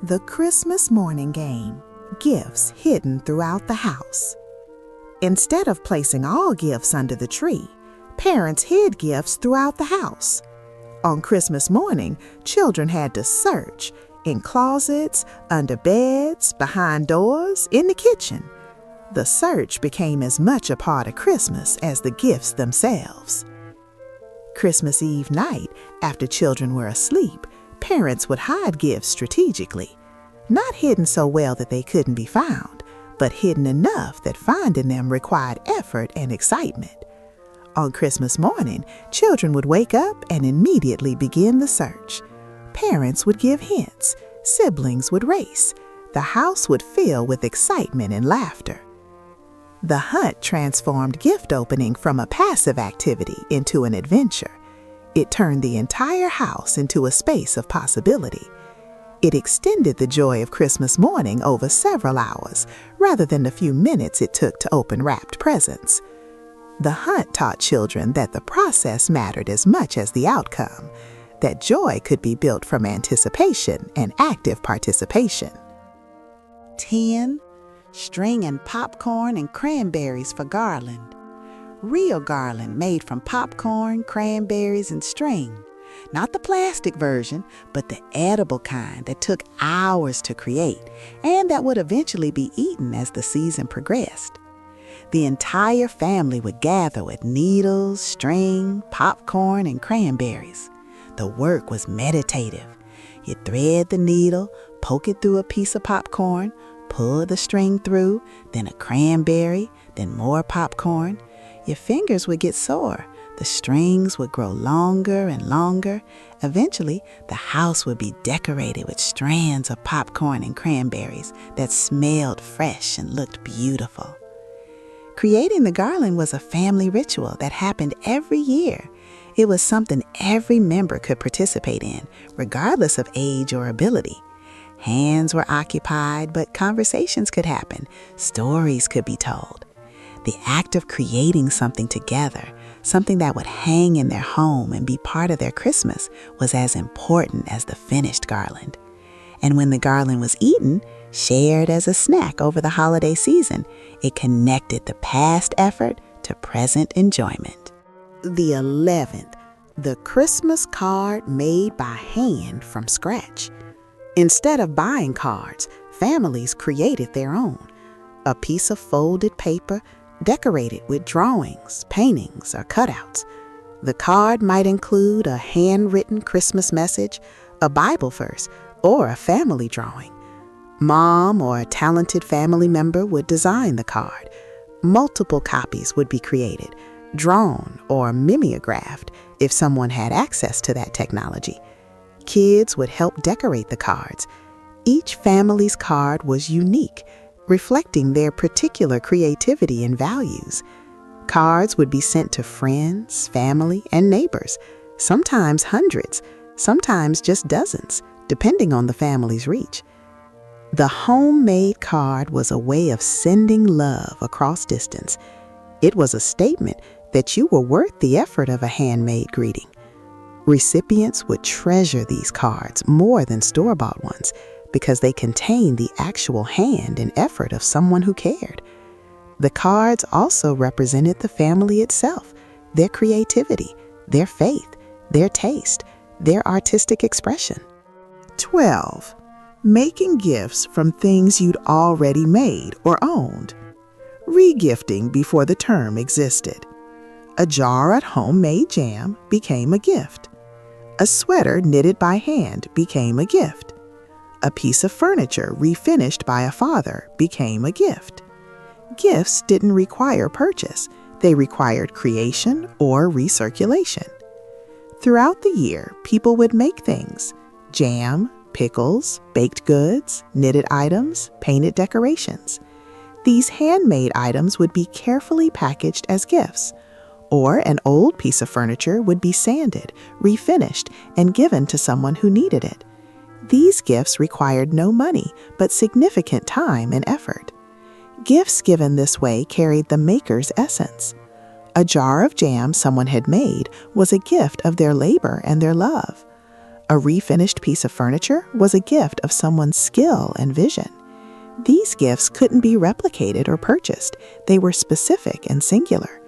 The Christmas morning game, gifts hidden throughout the house. Instead of placing all gifts under the tree, parents hid gifts throughout the house. On Christmas morning, children had to search in closets, under beds, behind doors, in the kitchen. The search became as much a part of Christmas as the gifts themselves. Christmas Eve night, after children were asleep, parents would hide gifts strategically, not hidden so well that they couldn't be found, but hidden enough that finding them required effort and excitement. On Christmas morning, children would wake up and immediately begin the search. Parents would give hints, siblings would race, the house would fill with excitement and laughter. The hunt transformed gift opening from a passive activity into an adventure. It turned the entire house into a space of possibility. It extended the joy of Christmas morning over several hours, rather than the few minutes it took to open wrapped presents. The hunt taught children that the process mattered as much as the outcome, that joy could be built from anticipation and active participation. 10. Stringing popcorn and cranberries for garland. Real garland made from popcorn, cranberries, and string. Not the plastic version, but the edible kind that took hours to create and that would eventually be eaten as the season progressed. The entire family would gather with needles, string, popcorn, and cranberries. The work was meditative. You thread the needle, poke it through a piece of popcorn, pull the string through, then a cranberry, then more popcorn. Your fingers would get sore. The strings would grow longer and longer. Eventually, the house would be decorated with strands of popcorn and cranberries that smelled fresh and looked beautiful. Creating the garland was a family ritual that happened every year. It was something every member could participate in, regardless of age or ability. Hands were occupied, but conversations could happen. Stories could be told. The act of creating something together, something that would hang in their home and be part of their Christmas, was as important as the finished garland. And when the garland was eaten, shared as a snack over the holiday season, it connected the past effort to present enjoyment. The 11th, the Christmas card made by hand from scratch. Instead of buying cards, families created their own. A piece of folded paper decorated with drawings, paintings, or cutouts. The card might include a handwritten Christmas message, a Bible verse, or a family drawing. Mom or a talented family member would design the card. Multiple copies would be created, drawn or mimeographed if someone had access to that technology. Kids would help decorate the cards. Each family's card was unique, reflecting their particular creativity and values. Cards would be sent to friends, family, and neighbors, sometimes hundreds, sometimes just dozens, depending on the family's reach. The homemade card was a way of sending love across distance. It was a statement that you were worth the effort of a handmade greeting. Recipients would treasure these cards more than store-bought ones because they contained the actual hand and effort of someone who cared. The cards also represented the family itself, their creativity, their faith, their taste, their artistic expression. 12. Making gifts from things you'd already made or owned. Regifting before the term existed. A jar of homemade jam became a gift. A sweater knitted by hand became a gift. A piece of furniture refinished by a father became a gift. Gifts didn't require purchase. They required creation or recirculation. Throughout the year, people would make things: jam, pickles, baked goods, knitted items, painted decorations. These handmade items would be carefully packaged as gifts, or an old piece of furniture would be sanded, refinished, and given to someone who needed it. These gifts required no money, but significant time and effort. Gifts given this way carried the maker's essence. A jar of jam someone had made was a gift of their labor and their love. A refinished piece of furniture was a gift of someone's skill and vision. These gifts couldn't be replicated or purchased. They were specific and singular.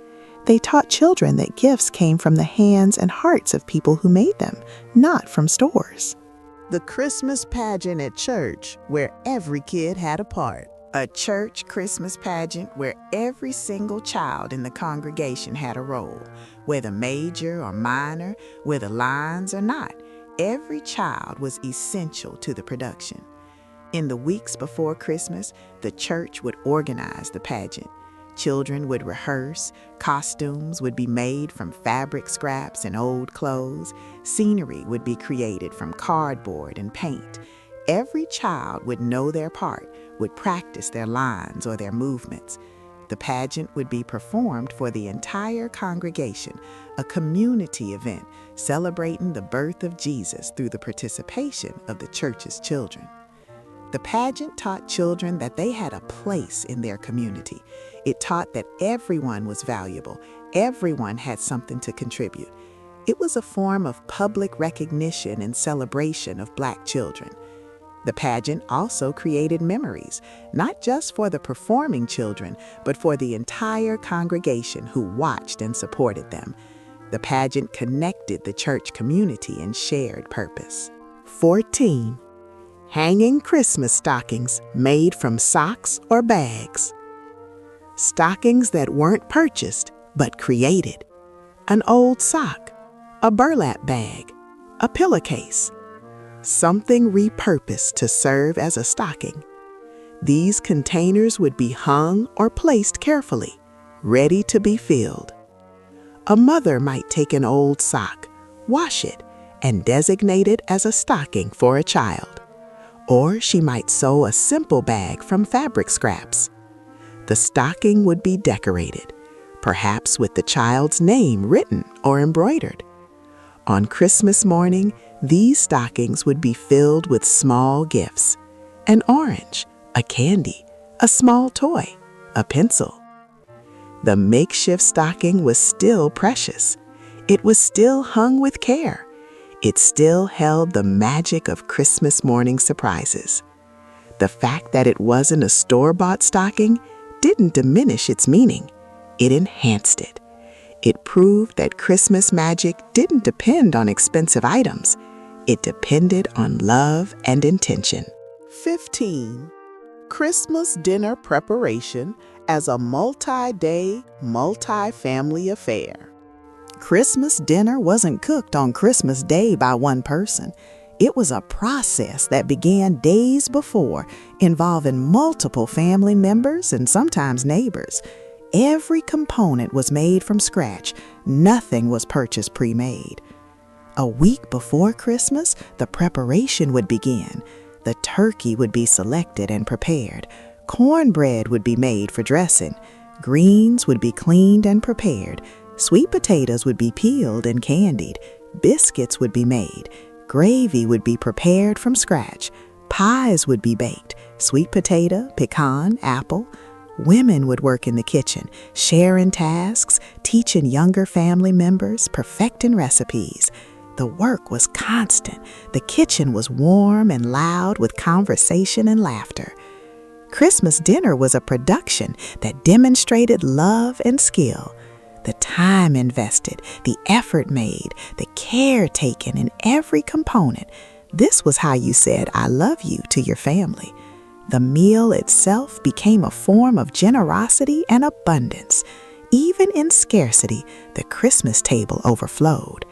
They taught children that gifts came from the hands and hearts of people who made them, not from stores. The Christmas pageant at church, where every kid had a part. A church Christmas pageant where every single child in the congregation had a role, whether major or minor, whether lines or not. Every child was essential to the production. In the weeks before Christmas, the church would organize the pageant. Children would rehearse, costumes would be made from fabric scraps and old clothes, scenery would be created from cardboard and paint. Every child would know their part, would practice their lines or their movements. The pageant would be performed for the entire congregation, a community event celebrating the birth of Jesus through the participation of the church's children. The pageant taught children that they had a place in their community. It taught that everyone was valuable, everyone had something to contribute. It was a form of public recognition and celebration of Black children. The pageant also created memories, not just for the performing children, but for the entire congregation who watched and supported them. The pageant connected the church community and shared purpose. 14. Hanging Christmas stockings made from socks or bags. Stockings that weren't purchased, but created. An old sock, a burlap bag, a pillowcase. Something repurposed to serve as a stocking. These containers would be hung or placed carefully, ready to be filled. A mother might take an old sock, wash it, and designate it as a stocking for a child. Or she might sew a simple bag from fabric scraps. The stocking would be decorated, perhaps with the child's name written or embroidered. On Christmas morning, these stockings would be filled with small gifts: an orange, a candy, a small toy, a pencil. The makeshift stocking was still precious. It was still hung with care. It still held the magic of Christmas morning surprises. The fact that it wasn't a store-bought stocking didn't diminish its meaning. It enhanced it. It proved that Christmas magic didn't depend on expensive items. It depended on love and intention. 15. Christmas dinner preparation as a multi-day, multi-family affair. Christmas dinner wasn't cooked on Christmas Day by one person. It was a process that began days before, involving multiple family members and sometimes neighbors. Every component was made from scratch. Nothing was purchased pre-made. A week before Christmas, the preparation would begin. The turkey would be selected and prepared. Cornbread would be made for dressing. Greens would be cleaned and prepared. Sweet potatoes would be peeled and candied. Biscuits would be made. Gravy would be prepared from scratch. Pies would be baked. Sweet potato, pecan, apple. Women would work in the kitchen, sharing tasks, teaching younger family members, perfecting recipes. The work was constant. The kitchen was warm and loud with conversation and laughter. Christmas dinner was a production that demonstrated love and skill. The time invested, the effort made, the care taken in every component. This was how you said, "I love you" to your family. The meal itself became a form of generosity and abundance. Even in scarcity, the Christmas table overflowed.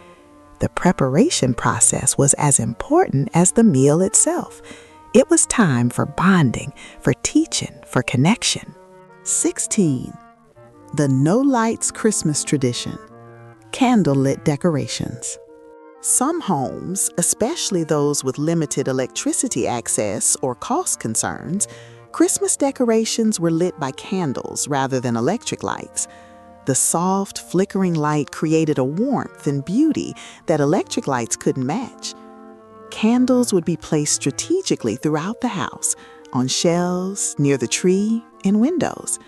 The preparation process was as important as the meal itself. It was time for bonding, for teaching, for connection. 16. The no lights Christmas tradition. Candlelit decorations. Some homes, especially those with limited electricity access or cost concerns, Christmas decorations were lit by candles rather than electric lights. The soft, flickering light created a warmth and beauty that electric lights couldn't match. Candles would be placed strategically throughout the house, on shelves, near the tree, and windows.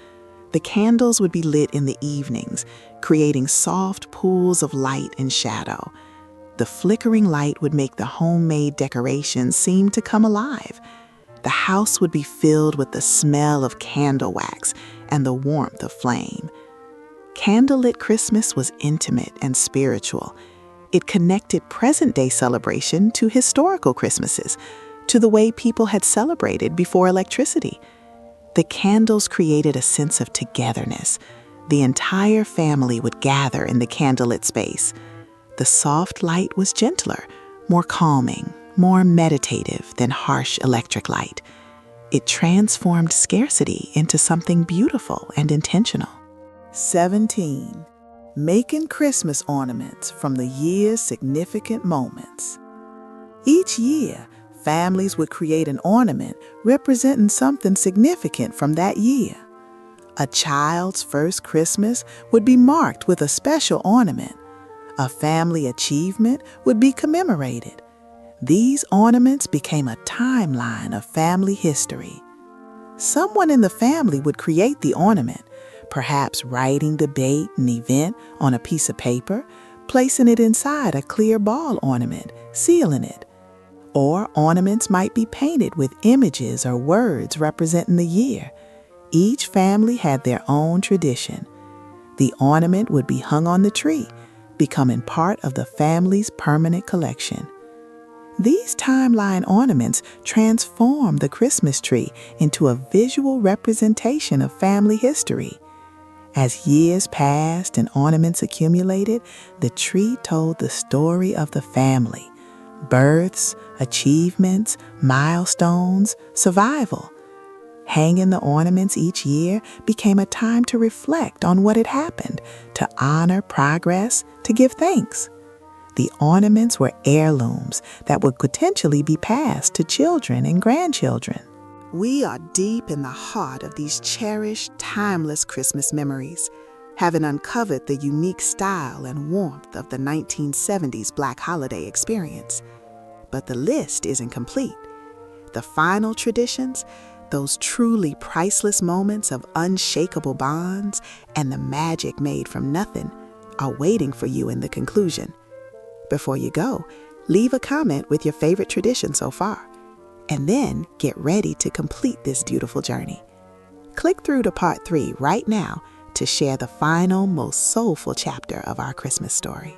The candles would be lit in the evenings, creating soft pools of light and shadow. The flickering light would make the homemade decorations seem to come alive. The house would be filled with the smell of candle wax and the warmth of flame. Candlelit Christmas was intimate and spiritual. It connected present-day celebration to historical Christmases, to the way people had celebrated before electricity. The candles created a sense of togetherness. The entire family would gather in the candlelit space. The soft light was gentler, more calming, more meditative than harsh electric light. It transformed scarcity into something beautiful and intentional. 17. Making Christmas ornaments from the year's significant moments. Each year, families would create an ornament representing something significant from that year. A child's first Christmas would be marked with a special ornament. A family achievement would be commemorated. These ornaments became a timeline of family history. Someone in the family would create the ornament, perhaps writing the date and event on a piece of paper, placing it inside a clear ball ornament, sealing it. Or ornaments might be painted with images or words representing the year. Each family had their own tradition. The ornament would be hung on the tree, becoming part of the family's permanent collection. These timeline ornaments transform the Christmas tree into a visual representation of family history. As years passed and ornaments accumulated, the tree told the story of the family: births, achievements, milestones, survival. Hanging the ornaments each year became a time to reflect on what had happened, to honor progress, to give thanks. The ornaments were heirlooms that would potentially be passed to children and grandchildren. We are deep in the heart of these cherished, timeless Christmas memories, having uncovered the unique style and warmth of the 1970s Black holiday experience. But the list isn't complete. The final traditions, those truly priceless moments of unshakable bonds and the magic made from nothing, are waiting for you in the conclusion. Before you go, leave a comment with your favorite tradition so far, and then get ready to complete this beautiful journey. Click through to part 3 right now to share the final, most soulful chapter of our Christmas story.